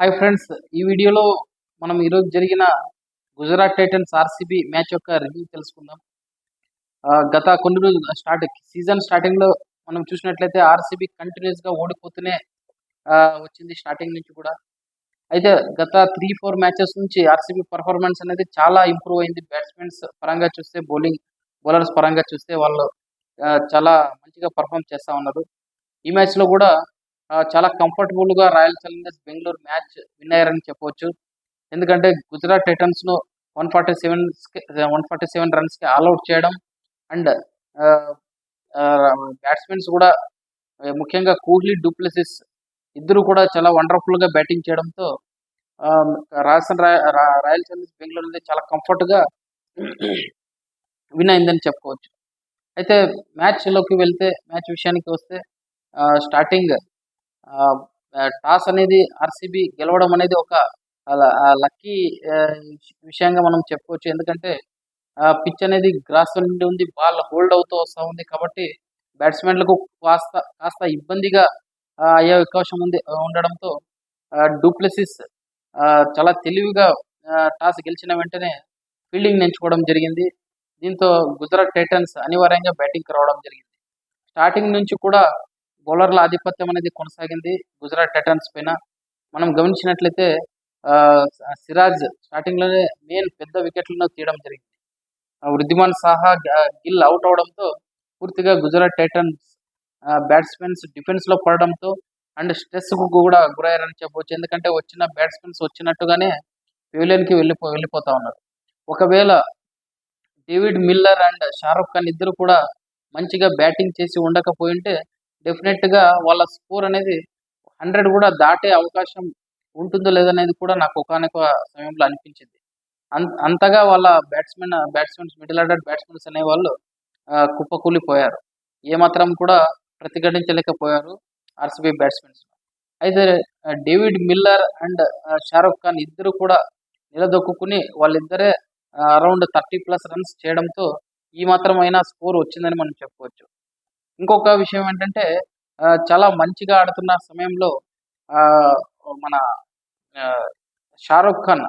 Hi friends, ఈ వీడియోలో మనం ఈరోజు జరిగిన గుజరాత్ టైటన్స్ ఆర్సీబీ మ్యాచ్ యొక్క రివ్యూ తెలుసుకుందాం. గత కొన్ని రోజులు సీజన్ స్టార్టింగ్లో మనం చూసినట్లయితే ఆర్సీబీ కంటిన్యూస్గా ఓడిపోతూనే వచ్చింది స్టార్టింగ్ నుంచి కూడా. అయితే గత 3-4 మ్యాచెస్ నుంచి ఆర్సీబీ పర్ఫార్మెన్స్ అనేది చాలా ఇంప్రూవ్ అయింది. బ్యాట్స్మెన్స్ పరంగా చూస్తే, బౌలర్స్ పరంగా చూస్తే వాళ్ళు చాలా మంచిగా పర్ఫామ్ చేస్తూ ఉన్నారు. ఈ మ్యాచ్లో కూడా చాలా కంఫర్టబుల్గా royal Challengers Bengaluru match win అయ్యారని చెప్పవచ్చు. ఎందుకంటే గుజరాత్ టైటన్స్ను 147 రన్స్కి ఆల్అౌట్ చేయడం అండ్ బ్యాట్స్మెన్స్ కూడా ముఖ్యంగా కోహ్లీ, డూప్లెసిస్ ఇద్దరు కూడా చాలా వండర్ఫుల్గా బ్యాటింగ్ చేయడంతో రాయల్ ఛాలెంజర్స్ బెంగళూరు అనేది చాలా కంఫర్ట్గా విన్ అయిందని చెప్పుకోవచ్చు. అయితే మ్యాచ్ విషయానికి వస్తే స్టార్టింగ్ టాస్ అనేది ఆర్సీబీ గెలవడం అనేది ఒక లక్కీ విషయంగా మనం చెప్పుకోవచ్చు. ఎందుకంటే పిచ్ అనేది గ్రాస్ నుండి ఉంది, బాల్ హోల్డ్ అవుతూ వస్తూ ఉంది. కాబట్టి బ్యాట్స్మెన్లకు కాస్త ఇబ్బందిగా అయ్యే అవకాశం ఉండడంతో డూప్లెసిస్ చాలా తెలివిగా టాస్ గెలిచిన వెంటనే ఫీల్డింగ్ ఎంచుకోవడం జరిగింది. దీంతో గుజరాత్ టైటన్స్ అనివార్యంగా బ్యాటింగ్కి రావడం జరిగింది. స్టార్టింగ్ నుంచి కూడా బౌలర్ల ఆధిపత్యం అనేది కొనసాగింది గుజరాత్ టైటన్స్ పైన. మనం గమనించినట్లయితే సిరాజ్ స్టార్టింగ్లోనే మెయిన్ పెద్ద వికెట్లను తీయడం జరిగింది. వృద్ధిమాన్ సాహా, గిల్ అవుట్ అవడంతో పూర్తిగా గుజరాత్ టైటన్స్ బ్యాట్స్మెన్స్ డిఫెన్స్లో పడడంతో అండ్ స్ట్రెస్కు కూడా గురయ్యారని చెప్పవచ్చు. ఎందుకంటే వచ్చిన బ్యాట్స్మెన్స్ వచ్చినట్టుగానే పెవిలియన్కి వెళ్ళిపోతా ఉన్నారు. ఒకవేళ David Miller and Shahrukh Khan ఇద్దరు కూడా మంచిగా బ్యాటింగ్ చేసి ఉండకపోయింటే డెఫినెట్గా వాళ్ళ స్కోర్ అనేది 100 కూడా దాటే అవకాశం ఉంటుందో లేదనేది కూడా నాకు ఒకానొక సమయంలో అనిపించింది. అంతగా వాళ్ళ బ్యాట్స్మెన్స్ మిడిల్ ఆర్డర్ బ్యాట్స్మెన్స్ అనేవాళ్ళు కుప్పకూలిపోయారు. ఏమాత్రం కూడా ప్రతిఘటించలేకపోయారు ఆర్సీబీ బ్యాట్స్మెన్స్. అయితే David Miller and Shahrukh Khan ఇద్దరు కూడా నిలదొక్కుని వాళ్ళిద్దరే అరౌండ్ 30+ రన్స్ చేయడంతో ఈ మాత్రమైనా స్కోర్ వచ్చిందని మనం చెప్పుకోవచ్చు. ఇంకొక విషయం ఏంటంటే చాలా మంచిగా ఆడుతున్న సమయంలో మన షారుఖ్ ఖాన్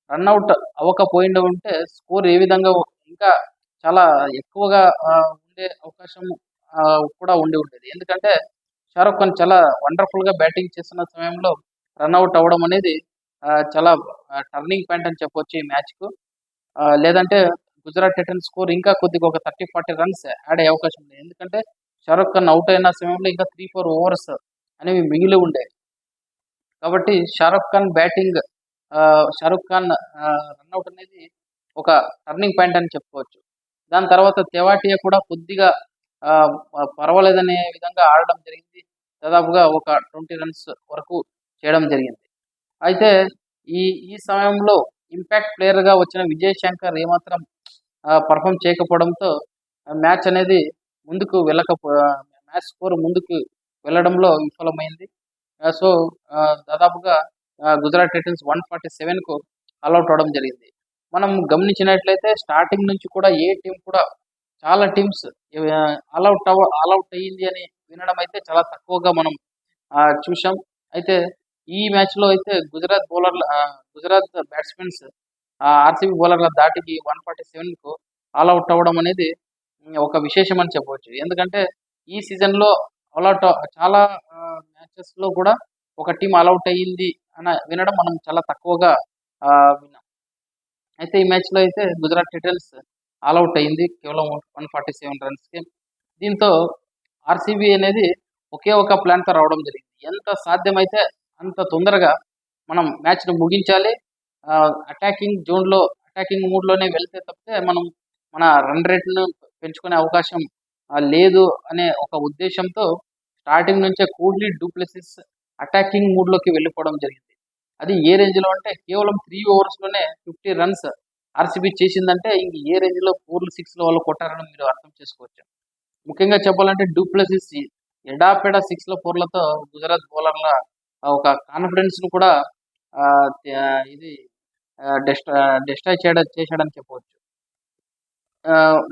రన్అట్ అవ్వకపోయింది ఉంటే స్కోర్ ఏ విధంగా ఇంకా చాలా ఎక్కువగా ఉండే అవకాశం కూడా ఉండేది. ఎందుకంటే షారుఖ్ ఖాన్ చాలా వండర్ఫుల్గా బ్యాటింగ్ చేస్తున్న సమయంలో రన్అట్ అవ్వడం అనేది చాలా టర్నింగ్ పాయింట్ అని చెప్పవచ్చు ఈ మ్యాచ్కు. లేదంటే గుజరాత్ టైటన్స్ స్కోర్ ఇంకా కొద్దిగా ఒక 30-40 రన్స్ యాడ్ అయ్యే అవకాశం ఉంది. ఎందుకంటే షారుఖ్ ఖాన్ అవుట్ అయిన సమయంలో ఇంకా 3-4 ఓవర్స్ అనేవి మిగిలి ఉండేవి. కాబట్టి షారుఖ్ ఖాన్ రన్అట్ అనేది ఒక టర్నింగ్ పాయింట్ అని చెప్పుకోవచ్చు. దాని తర్వాత తెవాటియా కూడా కొద్దిగా పర్వాలేదనే విధంగా ఆడడం జరిగింది. దాదాపుగా ఒక 20 రన్స్ వరకు చేయడం జరిగింది. అయితే ఈ సమయంలో ఇంపాక్ట్ ప్లేయర్గా వచ్చిన విజయ్ శంకర్ ఏమాత్రం పర్ఫామ్ చేయకపోవడంతో మ్యాచ్ అనేది మ్యాచ్ స్కోర్ ముందుకు వెళ్ళడంలో విఫలమైంది. సో దాదాపుగా గుజరాత్ టైటన్స్ 147కు ఆల్అౌట్ అవడం జరిగింది. మనం గమనించినట్లయితే స్టార్టింగ్ నుంచి కూడా ఏ టీం కూడా చాలా టీమ్స్ ఆల్అౌట్ అయ్యింది అని వినడం అయితే చాలా తక్కువగా మనం చూసాం. అయితే ఈ మ్యాచ్లో అయితే గుజరాత్ బ్యాట్స్మెన్స్ ఆర్సీబీ బౌలర్ల దాటికి 147కు ఆల్అౌట్ అవ్వడం అనేది ఒక విశేషం అని చెప్పవచ్చు. ఎందుకంటే ఈ సీజన్లో చాలా మ్యాచెస్లో కూడా ఒక టీం ఆల్అౌట్ అయ్యింది అని వినడం మనం చాలా తక్కువగా విన్నాం. అయితే ఈ మ్యాచ్లో అయితే గుజరాత్ టైటన్స్ ఆల్అౌట్ అయ్యింది కేవలం 147 రన్స్కి. దీంతో ఆర్సీబీ అనేది ఒకే ఒక ప్లాన్తో రావడం జరిగింది. ఎంత సాధ్యమైతే అంత తొందరగా మనం మ్యాచ్ను ముగించాలి, అటాకింగ్ మూడ్లోనే వెళ్తే తప్పితే మనం మన రన్ రేట్ను పెంచుకునే అవకాశం లేదు అనే ఒక ఉద్దేశంతో స్టార్టింగ్ నుంచే కోహ్లీ, డూప్లెసిస్ అటాకింగ్ మూడ్లోకి వెళ్ళిపోవడం జరిగింది. అది ఏ రేంజ్లో అంటే కేవలం 3 ఓవర్స్లోనే 50 రన్స్ ఆర్సీబీ చేసిందంటే ఇంక ఏ రేంజ్లో 4, 6 వాళ్ళు కొట్టారని మీరు అర్థం చేసుకోవచ్చు. ముఖ్యంగా చెప్పాలంటే డూప్లెసిస్ ఎడాపెడా 6, 4లతో గుజరాత్ బౌలర్ల ఒక కాన్ఫిడెన్స్ను కూడా ఇది డిస్ట్రాయ్ చేశాడని చెప్పవచ్చు.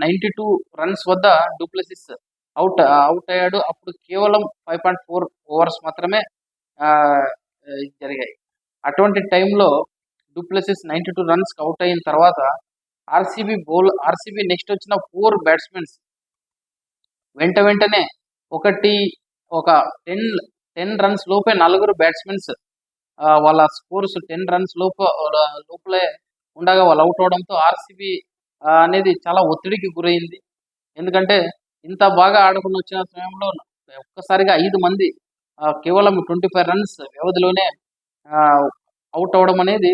92 రన్స్ వద్ద డూప్లెసిస్ అవుట్ అయ్యాడు. అప్పుడు కేవలం 5.4 ఓవర్స్ మాత్రమే జరిగాయి. అటువంటి టైంలో డూప్లెసిస్ 92 రన్స్కి అవుట్ అయిన తర్వాత ఆర్సీబీ నెక్స్ట్ వచ్చిన 4 బ్యాట్స్మెన్స్ వెంటనే ఒక 10 రన్స్ లోపే 4 బ్యాట్స్మెన్స్ వాళ్ళ స్కోర్స్ 10 రన్స్ లోపలే ఉండగా వాళ్ళు అవుట్ అవడంతో ఆర్సీబీ అనేది చాలా ఒత్తిడికి గురైంది. ఎందుకంటే ఇంత బాగా ఆడుకుని వచ్చిన సమయంలో ఒక్కసారిగా 5 మంది కేవలం 25 రన్స్ వ్యవధిలోనే అవుట్ అవడం అనేది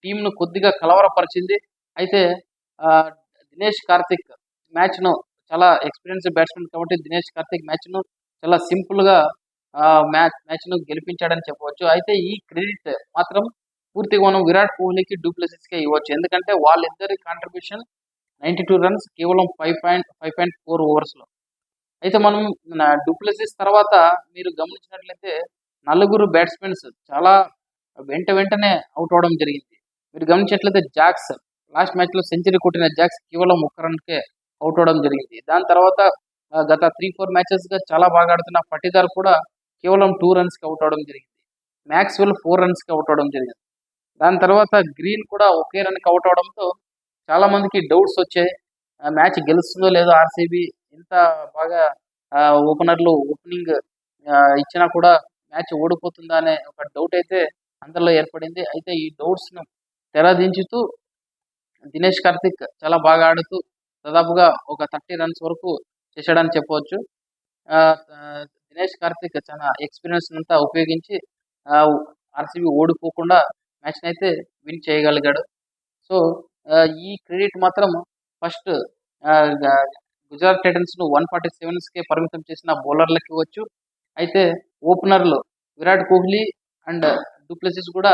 టీంను కొద్దిగా కలవరపరిచింది. అయితే దినేష్ కార్తిక్ మ్యాచ్ను చాలా ఎక్స్పీరియన్స్డ్ బ్యాట్స్మెన్ కాబట్టి దినేష్ కార్తిక్ మ్యాచ్ను చాలా సింపుల్గా మ్యాచ్ను గెలిపించాడని చెప్పవచ్చు. అయితే ఈ క్రెడిట్ మాత్రం పూర్తిగా మనం విరాట్ కోహ్లీకి డూప్లెసిస్కే ఇవ్వచ్చు. ఎందుకంటే వాళ్ళిద్దరి కాంట్రిబ్యూషన్ 92 రన్స్ కేవలం 5.4 ఓవర్స్లో. అయితే మనం డూప్లెసిస్ తర్వాత మీరు గమనించినట్లయితే 4 బ్యాట్స్మెన్స్ చాలా వెంటనే అవుట్ అవడం జరిగింది. మీరు గమనించినట్లయితే జాక్స్ లాస్ట్ మ్యాచ్లో సెంచరీ కొట్టిన జాక్స్ కేవలం 1 రన్కే అవుట్ అవడం జరిగింది. దాని తర్వాత గత 3-4 మ్యాచెస్గా చాలా బాగా ఆడుతున్న పటిదార్ కూడా కేవలం 2 రన్స్కి అవుట్ అవడం జరిగింది. మ్యాక్స్వెల్ 4 రన్స్కి అవుట్ అవడం జరిగింది. దాని తర్వాత గ్రీన్ కూడా ఒకే రన్కి అవుట్ అవడంతో చాలా మందికి డౌట్స్ వచ్చాయి. మ్యాచ్ గెలుస్తుందో లేదో ఆర్సీబీ ఇంత బాగా ఓపెనర్లు ఓపెనింగ్ ఇచ్చినా కూడా మ్యాచ్ ఓడిపోతుందా అనే ఒక డౌట్ అయితే అందరిలో ఏర్పడింది. అయితే ఈ డౌట్స్ను తెరదించుతూ దినేష్ కార్తిక్ చాలా బాగా ఆడుతూ దాదాపుగా ఒక 30 రన్స్ వరకు చేశాడని చెప్పవచ్చు. దినేష్ కార్తిక్ చాలా ఎక్స్పీరియన్స్ అంతా ఉపయోగించి ఆర్సీబీ ఓడిపోకుండా మ్యాచ్ని అయితే విన్ చేయగలిగాడు. సో ఈ క్రెడిట్ మాత్రం ఫస్ట్ గుజరాత్ టైటన్స్ను 147కే పరిమితం చేసిన బౌలర్లకు ఇవ్వచ్చు. అయితే ఓపెనర్లు విరాట్ కోహ్లీ అండ్ డూప్లెసిస్ కూడా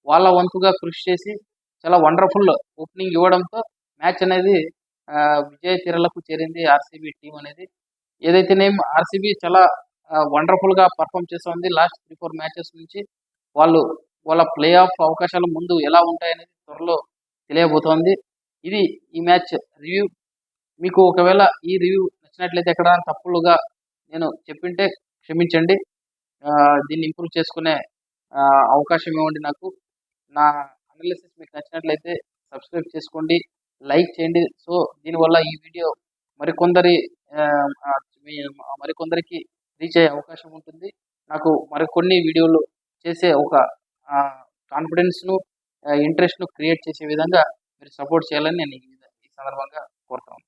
వాళ్ళ వంతుగా కృషి చేసి చాలా వండర్ఫుల్ ఓపెనింగ్ ఇవ్వడంతో మ్యాచ్ అనేది విజయ తీరాలకు చేరింది ఆర్సీబీ టీం అనేది. ఏదైతేనేం ఆర్సీబీ చాలా వండర్ఫుల్గా పర్ఫామ్ చేస్తుంది. లాస్ట్ 3-4 మ్యాచెస్ నుంచి వాళ్ళ ప్లే ఆఫ్ అవకాశాలు ముందు ఎలా ఉంటాయనేది త్వరలో తెలియబోతోంది. ఇది ఈ మ్యాచ్ రివ్యూ. మీకు ఒకవేళ ఈ రివ్యూ నచ్చినట్లయితే ఎక్కడ తప్పులుగా నేను చెప్పింటే క్షమించండి. దీన్ని ఇంప్రూవ్ చేసుకునే అవకాశం ఇవ్వండి నాకు. నా అనాలిసిస్ మీకు నచ్చినట్లయితే సబ్స్క్రైబ్ చేసుకోండి, లైక్ చేయండి. సో దీనివల్ల ఈ వీడియో మరికొందరికి రీచ్ అయ్యే అవకాశం ఉంటుంది. నాకు మరికొన్ని వీడియోలు చేసే ఒక కాన్ఫిడెన్స్ను ఇంట్రెస్ట్ను క్రియేట్ చేసే విధంగా మీరు సపోర్ట్ చేయాలని నేను ఈ సందర్భంగా కోరుతున్నాను.